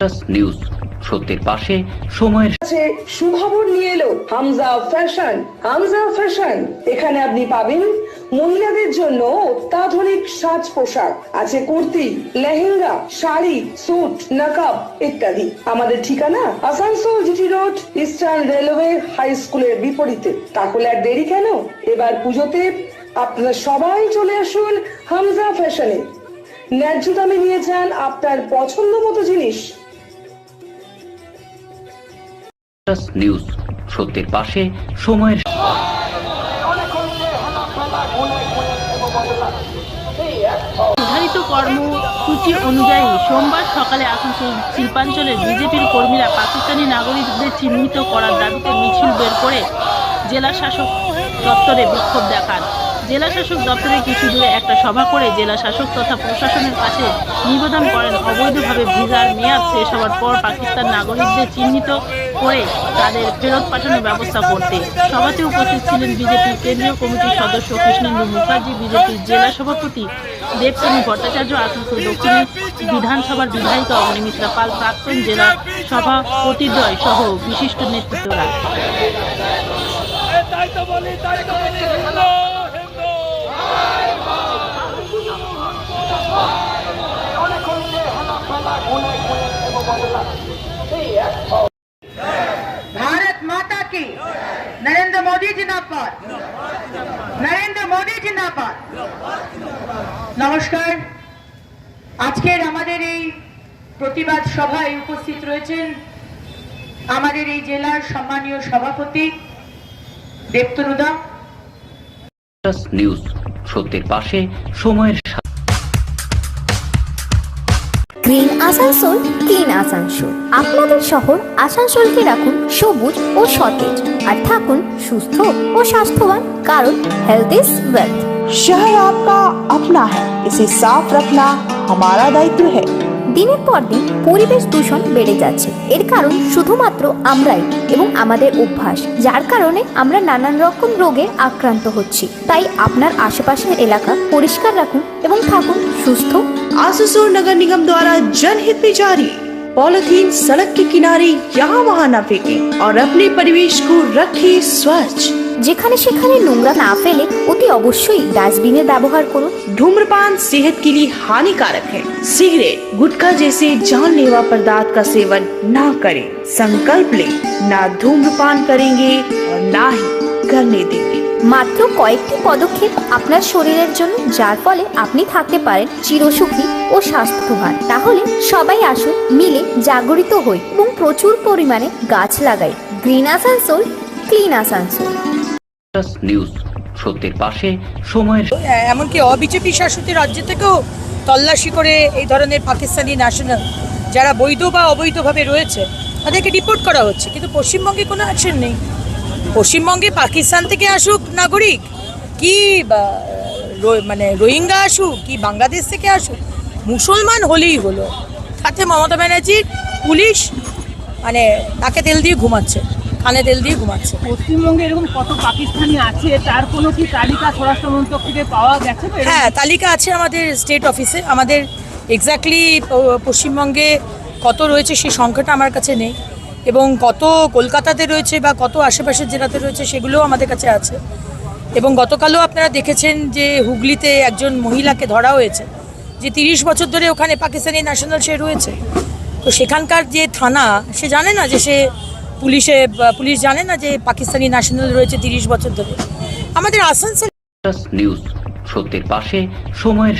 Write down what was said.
News সত্যের পাশে সময়ের সুখবর নিয়ে এলো হামজা ফ্যাশন। হামজা ফ্যাশন, এখানে আপনি পাবেন মহিলাদের জন্য অত্যাধুনিক সাজ পোশাক, আছে কুর্তি, লেহেঙ্গা, শাড়ি, স্যুট, নকাব ইত্যাদি। আমাদের ঠিকানা Asansol GT road, eastern railway high স্কুলের বিপরীতে। তাহলে আর দেরি কেন, এবার পুজোতে আপনারা সবাই চলে আসুন হামজা ফ্যাশনে। ন্যায্য দামে নিয়ে যান আপনার পছন্দ মতো জিনিস। নিউজ সত্যের পাশে সময়ের নির্ধারিত কর্মসূচি অনুযায়ী সোমবার সকালে আসানসোল শিল্পাঞ্চলের বিজেপির কর্মীরা পাকিস্তানি নাগরিকদের চিহ্নিত করার দাবিতে মিছিল বের করে জেলা শাসক দপ্তরে বিক্ষোভ দেখান। জেলা শাসক দপ্তরে কিছু দূরে একটা সভা করে জেলা শাসক তথা প্রশাসনের কাছে নিবেদন করেন অবৈধভাবে ভিসার মেয়াদ শেষ হওয়ার পর পাকিস্তান নাগরিকদের চিহ্নিত করে তাদের ফেরত পাঠানোর ব্যবস্থা করতে। সভাতে উপস্থিত ছিলেন বিজেপির কেন্দ্রীয় কমিটির সদস্য কৃষ্ণেন্দু মুখার্জি, বিজেপির জেলা সভাপতি দেবশ্রেণী ভট্টাচার্য, আসানসোল দক্ষিণের বিধানসভার বিধায়িকা অগ্নিমিত্রা পাল, প্রাক্তন জেলা সভাপতিদ্বয় সহ বিশিষ্ট নেতৃত্বরা। भारत माता की, नरेंद्र मोदी जिंदाबाद, नरेंद्र मोदी जिंदाबाद। নমস্কার, আজকের আমাদের এই প্রতিবাদ সভায় উপস্থিত রয়েছেন আমাদের এই জেলার সম্মানীয় সভাপতি দেবতনুদা। নিউজ সত্যের পাশে সময়ের গ্রিন আসানসোল, ক্লিন আসানসোল। আপনাদের শহর আসানসোলকে রাখুন সবুজ ও সতেজ, আর থাকুন সুস্থ ও স্বাস্থ্যবান, কারণ হেলথ ইজ ওয়েলথ। शहर आपका अपना है, इसे साफ रखना हमारा दायित्व है। দিনের পর দিন পরিবেশ দূষণ বেড়ে যাচ্ছে। এর কারণ শুধুমাত্র আমরাই এবং আমাদের অভ্যাস, যার কারণে আমরা নানান রকম রোগে আক্রান্ত হচ্ছি। তাই আপনার আশেপাশের এলাকা পরিষ্কার রাখুন এবং থাকুন সুস্থ। आसनसोल नगर निगम द्वारा जनहित में जारी। पॉलिथीन सड़क के किनारे यहाँ वहाँ न फेंकें और अपने परिवेश को रखें स्वच्छ। যেখানে সেখানে নোংরা না ফেলে অতি অবশ্যই ডাস্টবিনের ব্যবহার করুন। धूम्रपान सेहत के लिए हानिकारक है। सिगरेट, गुटखा जैसे जानलेवा पदार्थ का सेवन न करें। संकल्प लें, ना धूम्रपान करेंगे और ना ही करने देंगे। মাত্র কয়েকটি পদক্ষেপ আপনার শরীরের জন্য, যার ফলে আপনি থাকতে পারেন চিরসুখী ও স্বাস্থ্যবান। তাহলে সবাই আসুন, মিলে জাগরিত হই এবং প্রচুর পরিমাণে গাছ লাগাই। Green Asansol, clean Asansol. News সত্যের পাশে সময়ের এমনকি অবিজেপি শাসিত রাজ্য থেকেও তল্লাশি করে এই ধরনের পাকিস্তানি ন্যাশনাল যারা বৈধ বা অবৈধভাবে রয়েছে তাদেরকে ডিপোর্ট করা হচ্ছে, কিন্তু পশ্চিমবঙ্গে কোনো অ্যাকশন নেই। পশ্চিমবঙ্গে পাকিস্তান থেকে আসুক নাগরিক, কি মানে রোহিঙ্গা আসুক, কি বাংলাদেশ থেকে আসুক, মুসলমান হলেই হলো, তাতে মমতা ব্যানার্জির পুলিশ মানে তাকে তেল দিয়ে ঘুমাচ্ছে, কানে তেল দিয়ে ঘুমাচ্ছে। পশ্চিমবঙ্গে এরকম কত পাকিস্তানি আছে, তার কোনো কি তালিকা স্বরাষ্ট্র মন্ত্রক থেকে পাওয়া গেছে? হ্যাঁ, তালিকা আছে আমাদের স্টেট অফিসে। আমাদের এক্স্যাক্টলি পশ্চিমবঙ্গে কত রয়েছে সেই সংখ্যাটা আমার কাছে নেই, এবং কত কলকাতাতে রয়েছে বা কত আশেপাশের জেলাতে রয়েছে সেগুলোও আমাদের কাছে আছে। এবং গতকালও আপনারা দেখেছেন যে হুগলিতে একজন মহিলাকে ধরা হয়েছে, যে 30 বছর ধরে ওখানে পাকিস্তানি ন্যাশনাল সে রয়েছে। তো সেখানকার যে থানা, সে জানে না যে সে পুলিশ জানে না যে পাকিস্তানি ন্যাশনাল রয়েছে 30 বছর ধরে। আমাদের আসানসোল নিউজ সত্যের পাশে সময়ের